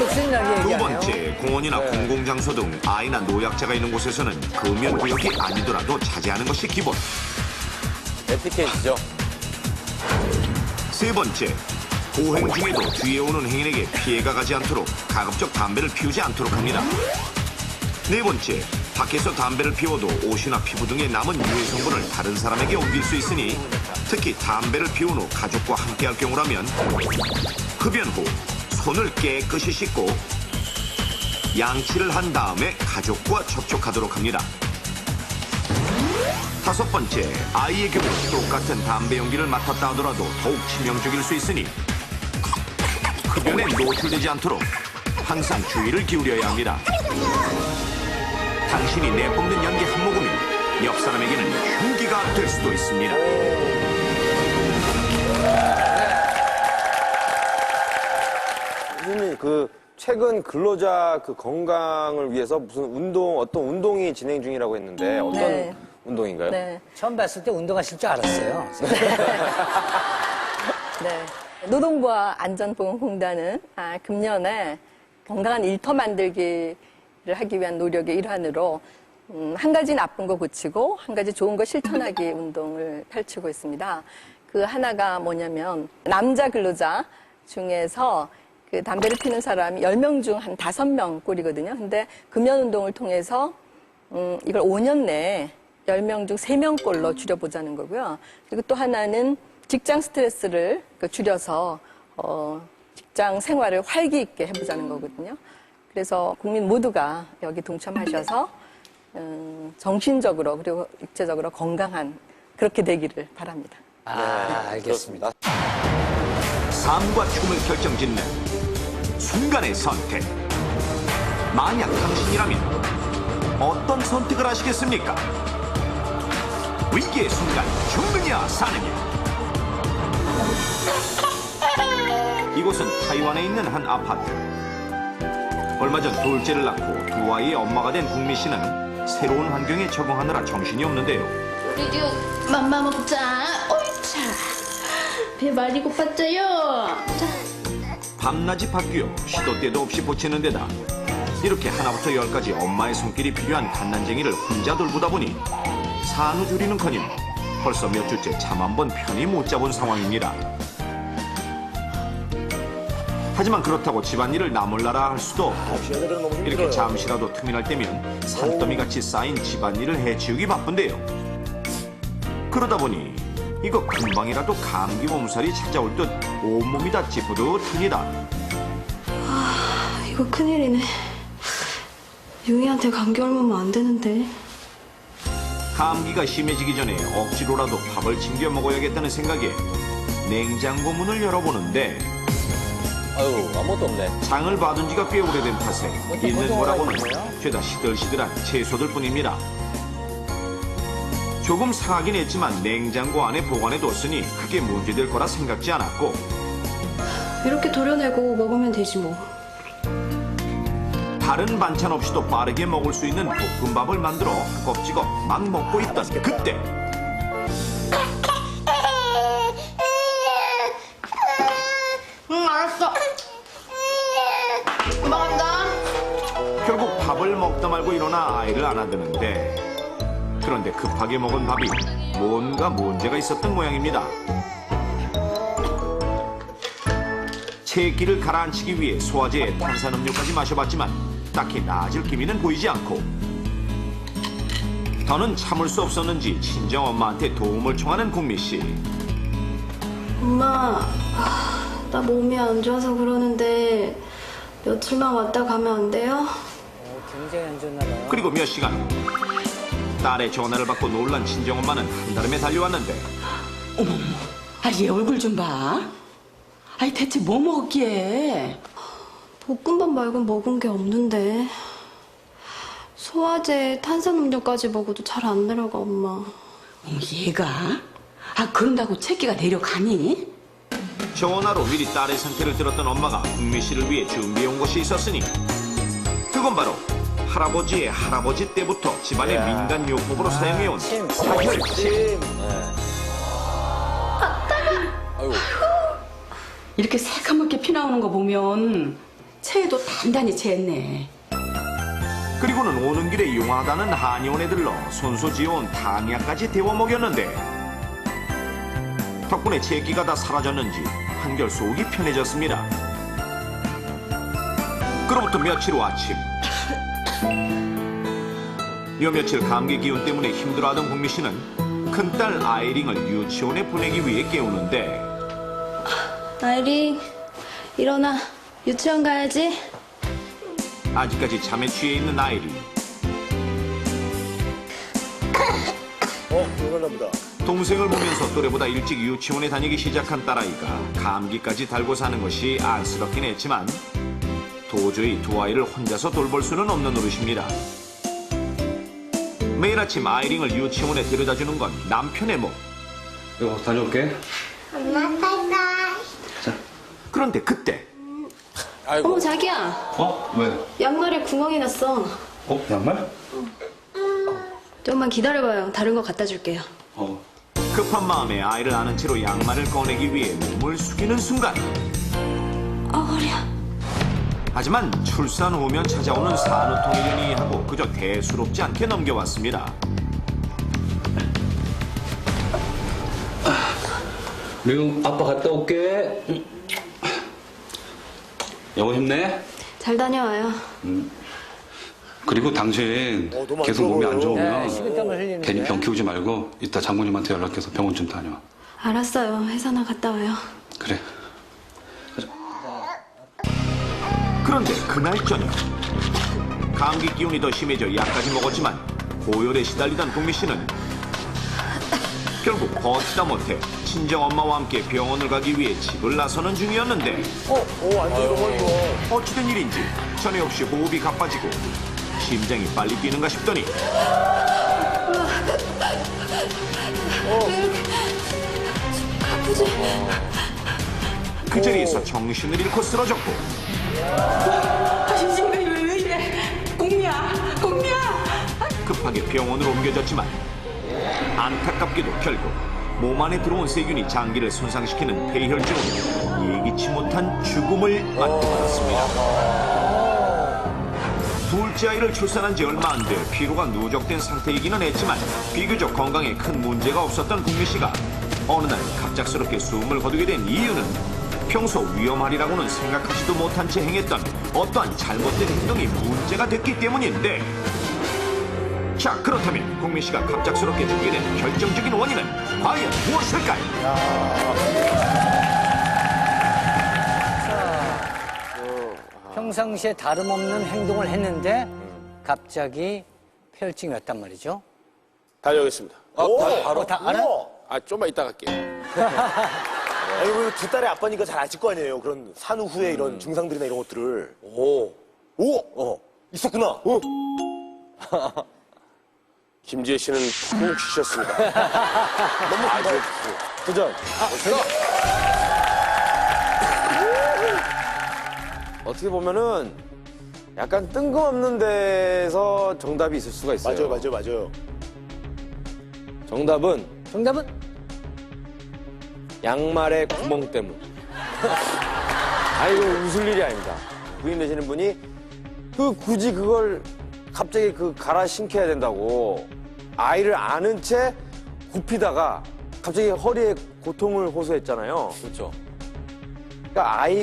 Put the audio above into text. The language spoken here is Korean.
신나게 두 얘기하네요. 번째, 공원이나 공공장소 등 아이나 노약자가 있는 곳에서는 금연구역이 아니더라도 자제하는 것이 기본. 에티켓이죠. 세 번째, 보행 중에도 뒤에 오는 행인에게 피해가 가지 않도록 가급적 담배를 피우지 않도록 합니다. 네 번째, 밖에서 담배를 피워도 옷이나 피부 등에 남은 유해 성분을 다른 사람에게 옮길 수 있으니 특히 담배를 피운 후 가족과 함께할 경우라면 흡연 후 손을 깨끗이 씻고 양치를 한 다음에 가족과 접촉하도록 합니다. 다섯 번째, 아이의 경우 똑같은 담배 연기를 맡았다 하더라도 더욱 치명적일 수 있으니 흡연에 노출되지 않도록 항상 주의를 기울여야 합니다. 당신이 내뿜는 연기 한 모금이 옆 사람에게는 흉기가 될 수도 있습니다. 선생님, 최근 근로자 건강을 위해서 무슨 어떤 운동이 진행 중이라고 했는데 어떤 네. 운동인가요? 네. 처음 봤을 때 운동하실 줄 알았어요. 네. 노동부와 안전보건공단은 금년에 건강한 일터 만들기를 하기 위한 노력의 일환으로 한 가지 나쁜 거 고치고 한 가지 좋은 거 실천하기 운동을 펼치고 있습니다. 그 하나가 뭐냐면 남자 근로자 중에서 그 담배를 피는 사람이 10명 중 한 5명 꼴이거든요. 근데 금연 운동을 통해서 이걸 5년 내에 10명 중 3명 꼴로 줄여보자는 거고요. 그리고 또 하나는 직장 스트레스를 줄여서 직장 생활을 활기 있게 해보자는 거거든요. 그래서 국민 모두가 여기 동참하셔서 정신적으로 그리고 육체적으로 건강한 그렇게 되기를 바랍니다. 알겠습니다. 삶과 죽음을 결정짓는 순간의 선택. 만약 당신이라면 어떤 선택을 하시겠습니까? 위기의 순간 죽느냐 사느냐. 이곳은 타이완에 있는 한 아파트. 얼마 전 둘째를 낳고 두 아이의 엄마가 된 국미 씨는 새로운 환경에 적응하느라 정신이 없는데요. 우리도 맘마 먹자. 옳자. 배 많이 고팠어요. 자. 밤낮이 바뀌어 시도 때도 없이 보채는 데다 이렇게 하나부터 열까지 엄마의 손길이 필요한 갓난쟁이를 혼자 돌보다 보니 산후조리는커녕 벌써 몇 주째 잠 한 번 편히 못 자본 상황입니다. 하지만 그렇다고 집안일을 나몰라라 할 수도 없고 이렇게 잠시라도 틈이 날 때면 산더미같이 쌓인 집안일을 해치우기 바쁜데요. 그러다 보니 이거 금방이라도 감기 몸살이 찾아올 듯 온몸이 다 찌뿌듯합니다. 이거 큰일이네. 융이한테 감기 옮으면 안 되는데. 감기가 심해지기 전에 억지로라도 밥을 챙겨 먹어야겠다는 생각에 냉장고 문을 열어보는데 아유, 아무것도 없네. 장을 받은 지가 꽤 오래된 탓에 있는 거라고는 죄다 시들시들한 채소들 뿐입니다. 조금 상하긴 했지만 냉장고 안에 보관해뒀으니 크게 문제될 거라 생각지 않았고 이렇게 도려내고 먹으면 되지 뭐. 다른 반찬 없이도 빠르게 먹을 수 있는 볶음밥을 만들어 껍지겁 막 먹고 있던 그때 알았어. 먹었다. 결국 밥을 먹다 말고 일어나 아이를 안아드는데 그런데 급하게 먹은 밥이 뭔가 문제가 있었던 모양입니다. 체기를 가라앉히기 위해 소화제에 탄산음료까지 마셔봤지만 딱히 나아질 기미는 보이지 않고 더는 참을 수 없었는지 친정엄마한테 도움을 청하는 국미 씨. 엄마, 나 몸이 안 좋아서 그러는데 며칠만 왔다 가면 안 돼요? 굉장히 안 좋나 봐요. 그리고 몇 시간 후 딸의 전화를 받고 놀란 친정엄마는 한달음에 달려왔는데 어머머, 얘 얼굴 좀 봐. 아니 대체 뭐 먹었기에? 볶음밥 말곤 먹은 게 없는데. 소화제, 탄산음료까지 먹어도 잘 안 내려가, 엄마. 얘가? 그런다고 체기가 내려가니? 전화로 미리 딸의 상태를 들었던 엄마가 국미 씨를 위해 준비해온 것이 있었으니 그건 바로 할아버지의 할아버지 때부터 집안의 민간요법으로 사용해온 사혈침. 이렇게 새까맣게 피 나오는 거 보면 체도 단단히 쟀네. 그리고는 오는 길에 용하다는 한의원에 들러 손수 지어온 탕약까지 데워 먹였는데 덕분에 체기가 다 사라졌는지 한결 속이 편해졌습니다. 그로부터 며칠 후 아침 요 며칠 감기 기운 때문에 힘들어하던 국미 씨는 큰딸 아이링을 유치원에 보내기 위해 깨우는데 아이링, 일어나. 유치원 가야지. 아직까지 잠에 취해 있는 아이링. 이러나 보다. 동생을 보면서 또래보다 일찍 유치원에 다니기 시작한 딸아이가 감기까지 달고 사는 것이 안쓰럽긴 했지만 도저히 두 아이를 혼자서 돌볼 수는 없는 노릇입니다. 매일 아침 아이링을 유치원에 데려다주는 건 남편의 몫. 이거 다녀올게. 엄마, 바이바이. 그런데 그때 어머, 자기야. 어? 왜? 양말에 구멍이 났어. 어? 양말? 좀만 기다려봐요. 다른 거 갖다 줄게요. 어. 급한 마음에 아이를 안은 채로 양말을 꺼내기 위해 몸을 숙이는 순간 허리야. 하지만 출산 후면 찾아오는 산후통이려니 하고 그저 대수롭지 않게 넘겨왔습니다. 미우 아빠 갔다 올게. 여보 힘내. 잘 다녀와요. 그리고 당신 계속 몸이 안 좋으면 네, 식은땀을 흘리는데. 괜히 병 키우지 말고 이따 장모님한테 연락해서 병원 좀 다녀와. 알았어요. 회사나 갔다 와요. 그래. 그런데 그날 저녁 감기 기운이 더 심해져 약까지 먹었지만 고열에 시달리던 국미 씨는 결국 버티다 못해 친정 엄마와 함께 병원을 가기 위해 집을 나서는 중이었는데 어찌된 일인지 전에 없이 호흡이 가빠지고 심장이 빨리 뛰는가 싶더니 그 자리에서 정신을 잃고 쓰러졌고 심장이 왜 이래? 공미야, 공미야. 급하게 병원으로 옮겨졌지만 안타깝게도 결국 몸 안에 들어온 세균이 장기를 손상시키는 폐혈증으로 예기치 못한 죽음을 맞게 되었습니다. 둘째 아이를 출산한 지 얼마 안 돼 피로가 누적된 상태이기는 했지만 비교적 건강에 큰 문제가 없었던 국미 씨가 어느 날 갑작스럽게 숨을 거두게 된 이유는 평소 위험하리라고는 생각하지도 못한 채 행했던 어떠한 잘못된 행동이 문제가 됐기 때문인데 자 그렇다면 국미 씨가 갑작스럽게 죽게 된 결정적인 원인은 과연 무엇일까요? 평상시에 다름없는 행동을 했는데 갑자기 폐혈증이 왔단 말이죠. 다녀오겠습니다. 바로 다 알아? 좀만 이따 갈게요. 아니, 두 딸의 아빠니까 잘 아실 거 아니에요. 그런 산후 후에 이런 증상들이나 이런 것들을. 있었구나. 김지혜 씨는 푹 쉬셨습니다. 너무 아주 도전. 어떻게 보면은 약간 뜬금없는 데서 정답이 있을 수가 있어요. 맞아요. 정답은 정답은? 양말의 구멍 때문. 이거 웃을 일이 아닙니다. 부인 되시는 분이 굳이 그걸 갑자기 갈아 신겨야 된다고 아이를 안은 채 굽히다가 갑자기 허리에 고통을 호소했잖아요. 그렇죠. 그러니까 아이가